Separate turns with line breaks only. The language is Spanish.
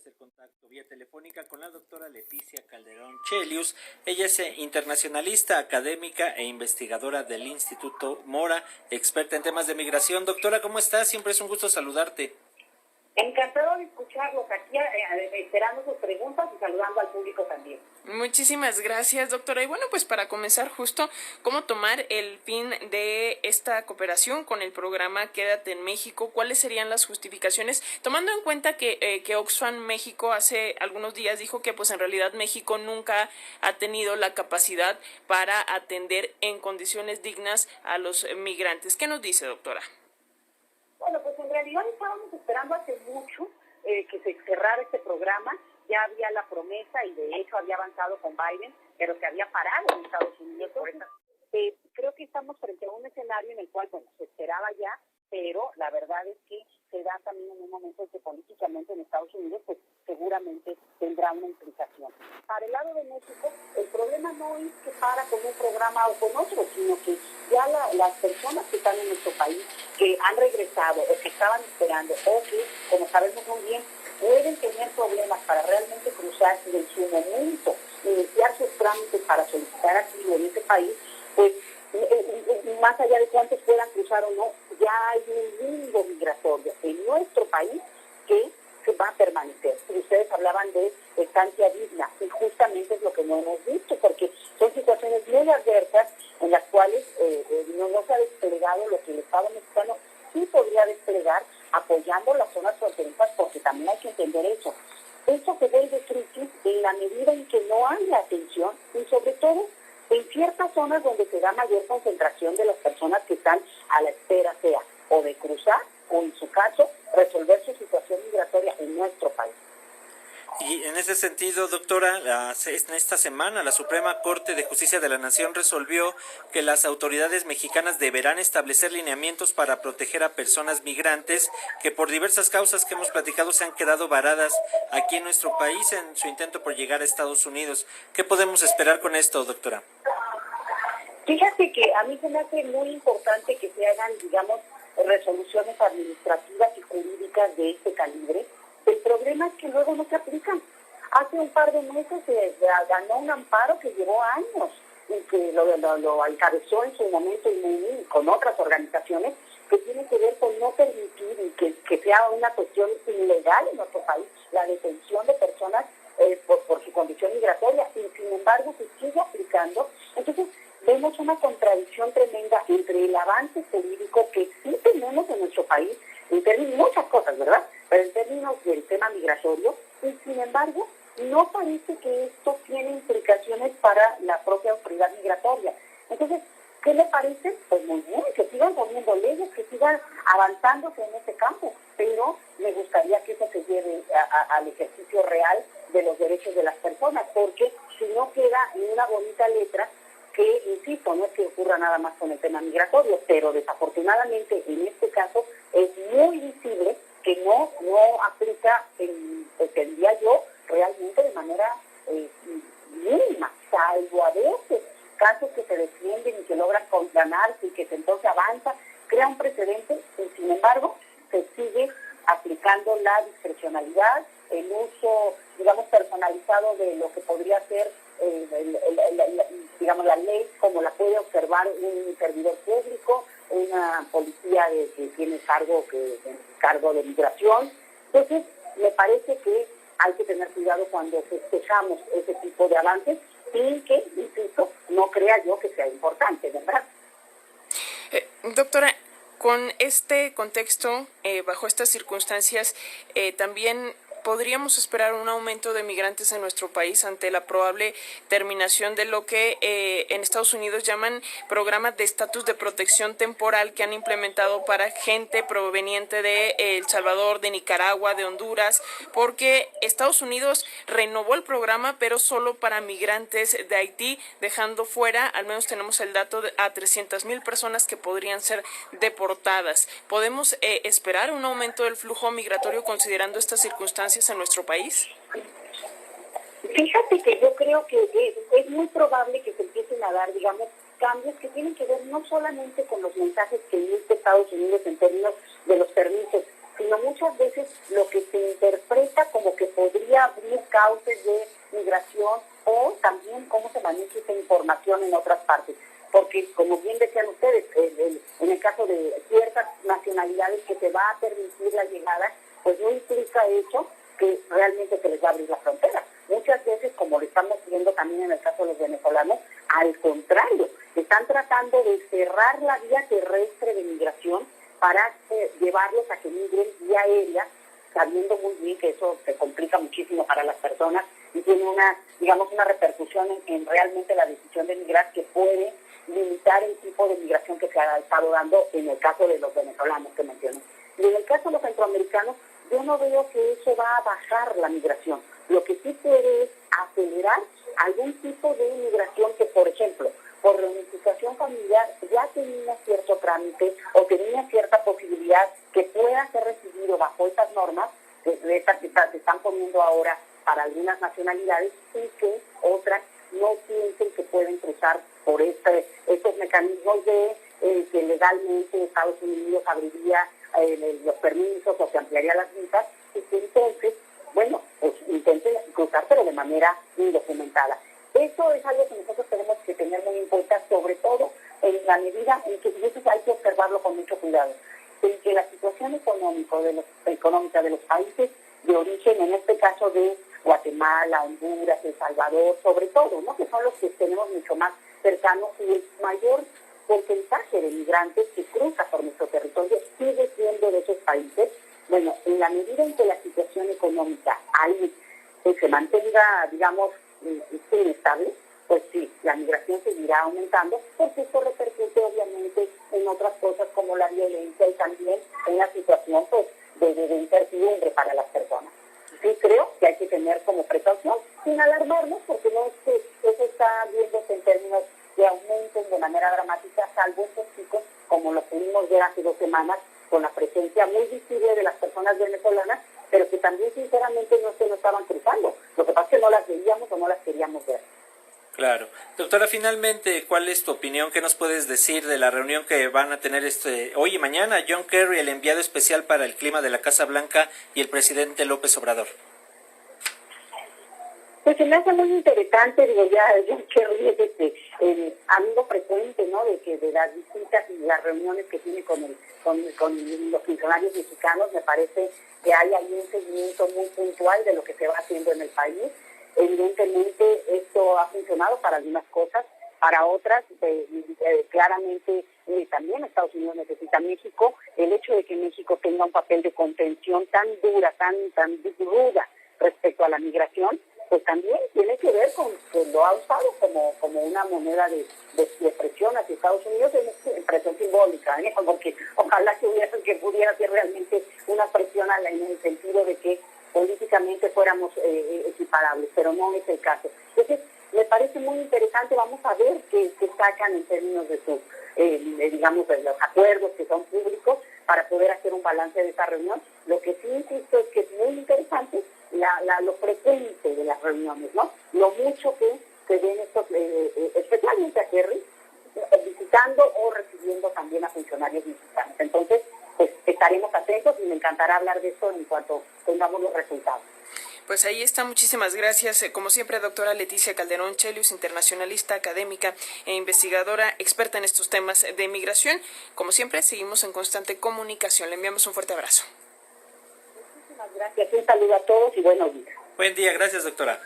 hacer contacto vía telefónica con la doctora Leticia Calderón Chelius. Ella es internacionalista, académica e investigadora del Instituto Mora, experta en temas de migración. Doctora, ¿cómo estás? Siempre es un gusto saludarte.
Encantado de escucharlos aquí, esperando sus preguntas y saludando al público también.
Muchísimas gracias, doctora. Y bueno, pues para comenzar justo, ¿cómo tomar el fin de esta cooperación con el programa Quédate en México? ¿Cuáles serían las justificaciones? Tomando en cuenta que Oxfam México hace algunos días dijo que pues en realidad México nunca ha tenido la capacidad para atender en condiciones dignas a los migrantes. ¿Qué nos dice, doctora?
Bueno, pues en realidad estábamos esperando hace mucho que se cerrara este programa. Ya había la promesa y de hecho había avanzado con Biden, pero se había parado en Estados Unidos por esta. Creo que estamos frente a un escenario en el cual, bueno, se esperaba ya, pero la verdad es que se da también en un momento en que políticamente en Estados Unidos pues seguramente tendrá una implicación. Para el lado de México, el problema no es que para con un programa o con otro, sino que ya las personas que están en nuestro país, que han regresado o que estaban esperando o que, como sabemos muy bien, pueden tener problemas para realmente cruzar y en su momento iniciar sus trámites para solicitar asilo en ese país, pues más allá de cuántos puedan cruzar o no, ya hay un limbo migratorio en nuestro país que se va a permanecer. Ustedes hablaban de estancia digna y justamente es lo que no hemos visto, porque son situaciones muy adversas en las cuales no se ha desplegado lo que el Estado mexicano sí podría desplegar apoyando las zonas fronterizas, porque también hay que entender eso. Eso se vuelve crisis en la medida en que no hay la atención y sobre todo en ciertas zonas donde se da mayor concentración de las personas que están a la espera, sea o de cruzar o en su caso resolver su situación migratoria en nuestro país.
Y en ese sentido, doctora, en esta semana la Suprema Corte de Justicia de la Nación resolvió que las autoridades mexicanas deberán establecer lineamientos para proteger a personas migrantes que por diversas causas que hemos platicado se han quedado varadas aquí en nuestro país en su intento por llegar a Estados Unidos. ¿Qué podemos esperar con esto, doctora?
Fíjate que a mí se me hace muy importante que se hagan, digamos, resoluciones administrativas y jurídicas de este calibre. El problema es que luego no se aplican. Hace un par de meses se ganó un amparo que llevó años y que lo encabezó en su momento y con otras organizaciones que tiene que ver con no permitir y que sea una cuestión ilegal en nuestro país la detención de personas por su condición migratoria y sin embargo se sigue aplicando. Entonces vemos una contradicción tremenda entre el avance jurídico que sí tenemos en nuestro país, en términos de muchas cosas, ¿verdad? Pero en términos del tema migratorio, y sin embargo, no parece que esto tiene implicaciones para la propia autoridad migratoria. Entonces, ¿qué le parece? Pues muy bien, que sigan poniendo leyes, que sigan avanzándose en ese campo, pero me gustaría que eso se lleve al ejercicio real de los derechos de las personas, porque si no queda en una bonita letra, que, insisto, no es que ocurra nada más con el tema migratorio, pero desafortunadamente en este caso es muy visible que no aplica, diría yo, realmente de manera mínima, salvo a veces casos que se defienden y que logran ganarse y que entonces avanza, crea un precedente y sin embargo se sigue aplicando la discrecionalidad, el uso, digamos, personalizado de lo que podría ser digamos, la ley como la puede observar un servidor público, una policía que tiene cargo de migración. Entonces, me parece que hay que tener cuidado cuando festejamos ese tipo de avances sin que, insisto, no crea yo que sea importante, ¿verdad?
Doctora, con este contexto, bajo estas circunstancias, también podríamos esperar un aumento de migrantes en nuestro país ante la probable terminación de lo que en Estados Unidos llaman programas de estatus de protección temporal que han implementado para gente proveniente de El Salvador, de Nicaragua, de Honduras, porque Estados Unidos renovó el programa, pero solo para migrantes de Haití, dejando fuera, al menos tenemos el dato, a 300,000 personas que podrían ser deportadas. ¿Podemos esperar un aumento del flujo migratorio considerando estas circunstancias en nuestro país?
Fíjate que yo creo que es muy probable que se empiecen a dar, digamos, cambios que tienen que ver no solamente con los mensajes que emite Estados Unidos en términos de los permisos sino muchas veces lo que se interpreta como que podría abrir cauces de migración o también cómo se maneja esa información en otras partes. Porque, como bien decían ustedes, en el caso de ciertas nacionalidades que se va a permitir la llegada, pues no implica eso que realmente se les va a abrir la frontera. Muchas veces, como lo estamos viendo también en el caso de los venezolanos, al contrario, están tratando de cerrar la vía terrestre de migración para llevarlos a que migren vía aérea, sabiendo muy bien que eso se complica muchísimo para las personas y tiene una repercusión en realmente la decisión de migrar, que puede limitar el tipo de migración que se ha estado dando en el caso de los venezolanos que mencioné. Y en el caso de los centroamericanos, yo no veo que eso va a bajar la migración. Lo que sí puede es acelerar algún tipo de migración que, por ejemplo, por reunificación familiar ya tenía cierto trámite o tenía cierta posibilidad que pueda ser recibido bajo estas normas, que se están poniendo ahora para algunas nacionalidades, y que otras no piensen que pueden cruzar por estos mecanismos de que legalmente Estados Unidos abriría los permisos o se ampliaría las visas, y que entonces, bueno, pues intenten cruzar, pero de manera indocumentada. Eso es algo que nosotros tenemos que tener muy en cuenta, sobre todo en la medida en que, y eso hay que observarlo con mucho cuidado, en que la situación económica de los países de origen, en este caso de Guatemala, Honduras, El Salvador, sobre todo, ¿no?, que son los que tenemos mucho más cercanos, y el mayor porcentaje de migrantes que cruza por nuestro territorio sigue siendo de esos países. Bueno, en la medida en que la situación económica ahí se mantenga, digamos, inestable, pues sí, la migración seguirá aumentando, porque esto repercute obviamente en otras cosas como la violencia y también en la situación, pues, de incertidumbre para las personas. Sí creo que hay que tener como precaución, sin alarmarnos, porque no es que eso está viéndose en términos de aumenten de manera dramática, salvo estos chicos, como lo pudimos ver hace 2 semanas, con la presencia muy visible de las personas venezolanas, pero que también sinceramente no se lo estaban cruzando. Lo que pasa es que no las veíamos o no las queríamos ver.
Claro. Doctora, finalmente, ¿cuál es tu opinión? ¿Qué nos puedes decir de la reunión que van a tener hoy y mañana John Kerry, el enviado especial para el clima de la Casa Blanca, y el presidente López Obrador?
Pues se me hace muy interesante, digo, ya John Kerry es el amigo frecuente, ¿no?, de las visitas y las reuniones que tiene con los funcionarios mexicanos. Me parece que hay ahí un seguimiento muy puntual de lo que se va haciendo en el país. Evidentemente esto ha funcionado para algunas cosas, para otras claramente también Estados Unidos necesita a México. El hecho de que México tenga un papel de contención tan dura, tan ruda respecto a la migración, pues también tiene que ver con que lo ha usado como una moneda de presión hacia Estados Unidos, en presión simbólica, ¿eh? Porque ojalá que pudiera ser realmente una presión en el sentido de que políticamente fuéramos equiparables, pero no es el caso. Entonces, me parece muy interesante. Vamos a ver qué sacan en términos de sus, digamos, de los acuerdos que son públicos, para poder hacer un balance de esta reunión. Lo que sí insisto es que es muy interesante lo frecuente de las reuniones, ¿no? Lo mucho que se ven estos, especialmente a Kerry, visitando o recibiendo también a funcionarios mexicanos. Entonces, pues estaremos atentos y me encantará hablar de esto en cuanto tengamos los resultados.
Pues ahí está, muchísimas gracias. Como siempre, doctora Leticia Calderón Chelius, internacionalista, académica e investigadora, experta en estos temas de migración. Como siempre, seguimos en constante comunicación. Le enviamos un fuerte abrazo.
Muchísimas gracias. Un saludo a todos y buenos días.
Buen día, gracias, doctora.